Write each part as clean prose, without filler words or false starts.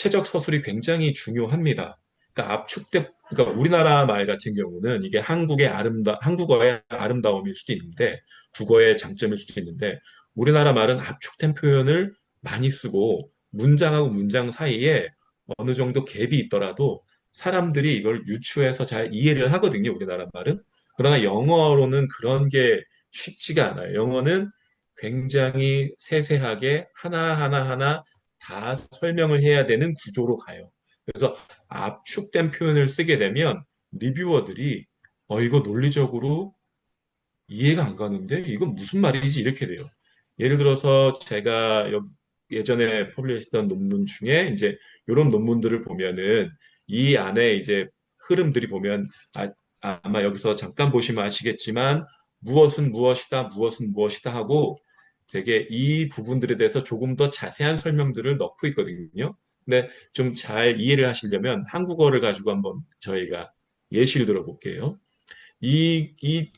구체적 서술이 굉장히 중요합니다. 그러니까 우리나라 말 같은 경우는 이게 한국어의 아름다움일 수도 있는데, 국어의 장점일 수도 있는데, 우리나라 말은 압축된 표현을 많이 쓰고, 문장하고 문장 사이에 어느 정도 갭이 있더라도 사람들이 이걸 유추해서 잘 이해를 하거든요, 우리나라 말은. 그러나 영어로는 그런 게 쉽지가 않아요. 영어는 굉장히 세세하게 하나하나 다 설명을 해야 되는 구조로 가요. 그래서 압축된 표현을 쓰게 되면 리뷰어들이 이거 논리적으로 이해가 안 가는데 이건 무슨 말이지 이렇게 돼요. 예를 들어서 제가 예전에 퍼블리시했던 논문 중에 이제 이런 논문들을 보면은 이 안에 이제 흐름들이 보면 아마 여기서 잠깐 보시면 아시겠지만 무엇은 무엇이다, 무엇은 무엇이다 하고 되게 이 부분들에 대해서 조금 더 자세한 설명들을 넣고 있거든요. 근데 좀 잘 이해를 하시려면 한국어를 가지고 한번 저희가 예시를 들어볼게요. 이, 이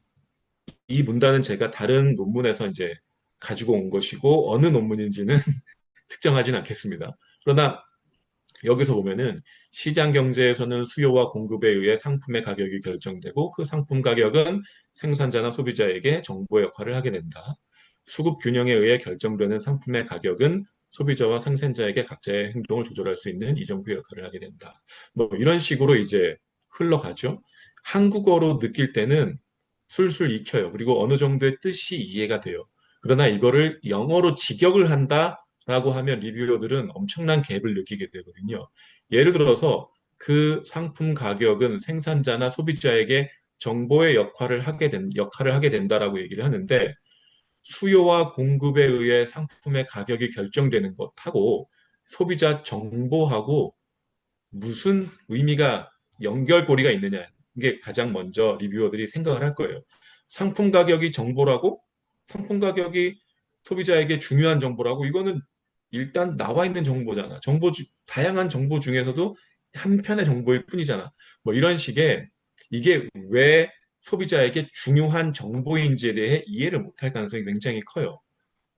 이 문단은 제가 다른 논문에서 이제 가지고 온 것이고 어느 논문인지는 특정하진 않겠습니다. 그러나 여기서 보면은 시장 경제에서는 수요와 공급에 의해 상품의 가격이 결정되고 그 상품 가격은 생산자나 소비자에게 정보 역할을 하게 된다. 수급 균형에 의해 결정되는 상품의 가격은 소비자와 생산자에게 각자의 행동을 조절할 수 있는 이정표 역할을 하게 된다. 뭐 이런 식으로 이제 흘러가죠. 한국어로 느낄 때는 술술 익혀요. 그리고 어느 정도의 뜻이 이해가 돼요. 그러나 이거를 영어로 직역을 한다라고 하면 리뷰어들은 엄청난 갭을 느끼게 되거든요. 예를 들어서 그 상품 가격은 생산자나 소비자에게 정보의 역할을 하게 된다라고 얘기를 하는데 수요와 공급에 의해 상품의 가격이 결정되는 것하고 소비자 정보하고 무슨 의미가 연결고리가 있느냐. 이게 가장 먼저 리뷰어들이 생각을 할 거예요. 상품 가격이 정보라고? 상품 가격이 소비자에게 중요한 정보라고? 이거는 일단 나와 있는 정보잖아. 다양한 정보 중에서도 한 편의 정보일 뿐이잖아. 뭐 이런 식의 이게 왜 소비자에게 중요한 정보인지에 대해 이해를 못할 가능성이 굉장히 커요.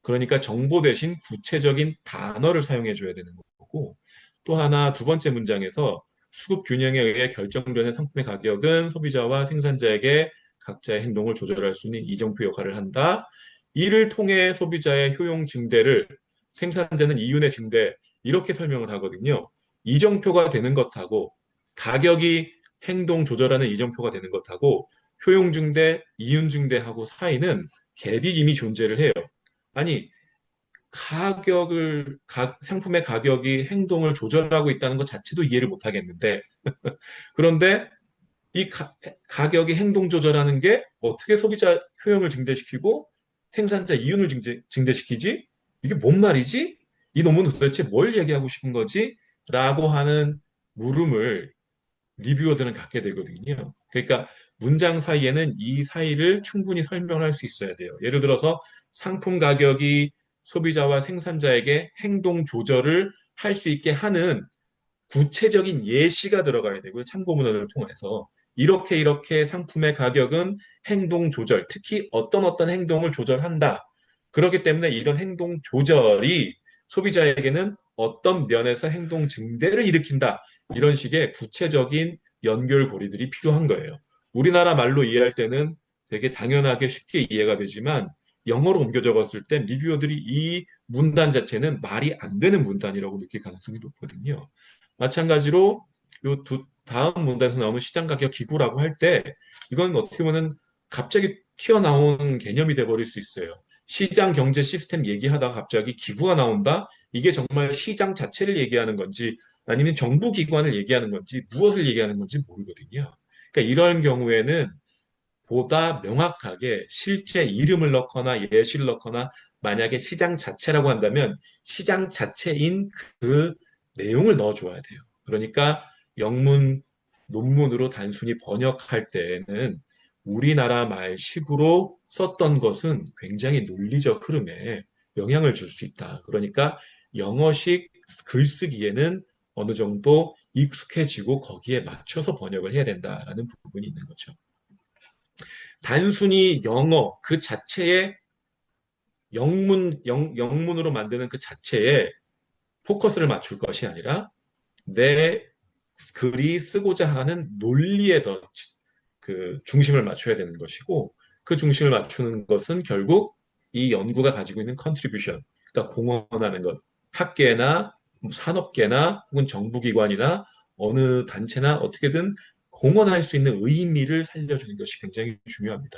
그러니까 정보 대신 구체적인 단어를 사용해 줘야 되는 거고, 또 하나 두 번째 문장에서 수급 균형에 의해 결정되는 상품의 가격은 소비자와 생산자에게 각자의 행동을 조절할 수 있는 이정표 역할을 한다. 이를 통해 소비자의 효용 증대를 생산자는 이윤의 증대 이렇게 설명을 하거든요. 이정표가 되는 것하고 가격이 행동 조절하는 이정표가 되는 것하고 효용 증대, 이윤 증대하고 사이는 갭이 이미 존재를 해요. 아니, 상품의 가격이 행동을 조절하고 있다는 것 자체도 이해를 못 하겠는데, 그런데 이 가격이 행동 조절하는 게 어떻게 소비자 효용을 증대시키고 생산자 이윤을 증대시키지? 이게 뭔 말이지? 이 논문은 도대체 뭘 얘기하고 싶은 거지? 라고 하는 물음을 리뷰어들은 갖게 되거든요. 그러니까 문장 사이에는 이 사이를 충분히 설명할 수 있어야 돼요. 예를 들어서 상품 가격이 소비자와 생산자에게 행동 조절을 할 수 있게 하는 구체적인 예시가 들어가야 되고요. 참고 문헌을 통해서 이렇게 상품의 가격은 행동 조절, 특히 어떤 행동을 조절한다. 그렇기 때문에 이런 행동 조절이 소비자에게는 어떤 면에서 행동 증대를 일으킨다. 이런 식의 구체적인 연결고리들이 필요한 거예요. 우리나라 말로 이해할 때는 되게 당연하게 쉽게 이해가 되지만 영어로 옮겨 적었을 땐 리뷰어들이 이 문단 자체는 말이 안 되는 문단이라고 느낄 가능성이 높거든요. 마찬가지로 다음 문단에서 나오는 시장 가격 기구라고 할 때 이건 어떻게 보면 갑자기 튀어나온 개념이 돼버릴 수 있어요. 시장 경제 시스템 얘기하다가 갑자기 기구가 나온다? 이게 정말 시장 자체를 얘기하는 건지 아니면 정부 기관을 얘기하는 건지 무엇을 얘기하는 건지 모르거든요. 그러니까 이런 경우에는 보다 명확하게 실제 이름을 넣거나 예시를 넣거나 만약에 시장 자체라고 한다면 시장 자체인 그 내용을 넣어줘야 돼요. 그러니까 영문 논문으로 단순히 번역할 때는 우리나라 말식으로 썼던 것은 굉장히 논리적 흐름에 영향을 줄 수 있다. 그러니까 영어식 글쓰기에는 어느 정도 익숙해지고 거기에 맞춰서 번역을 해야 된다라는 부분이 있는 거죠. 단순히 영어 그 자체의 영문으로 만드는 그 자체에 포커스를 맞출 것이 아니라 내 글이 쓰고자 하는 논리에 더 그 중심을 맞춰야 되는 것이고 그 중심을 맞추는 것은 결국 이 연구가 가지고 있는 컨트리뷰션, 그러니까 공헌하는 것, 학계나 뭐 산업계나 혹은 정부기관이나 어느 단체나 어떻게든 공헌할 수 있는 의미를 살려주는 것이 굉장히 중요합니다.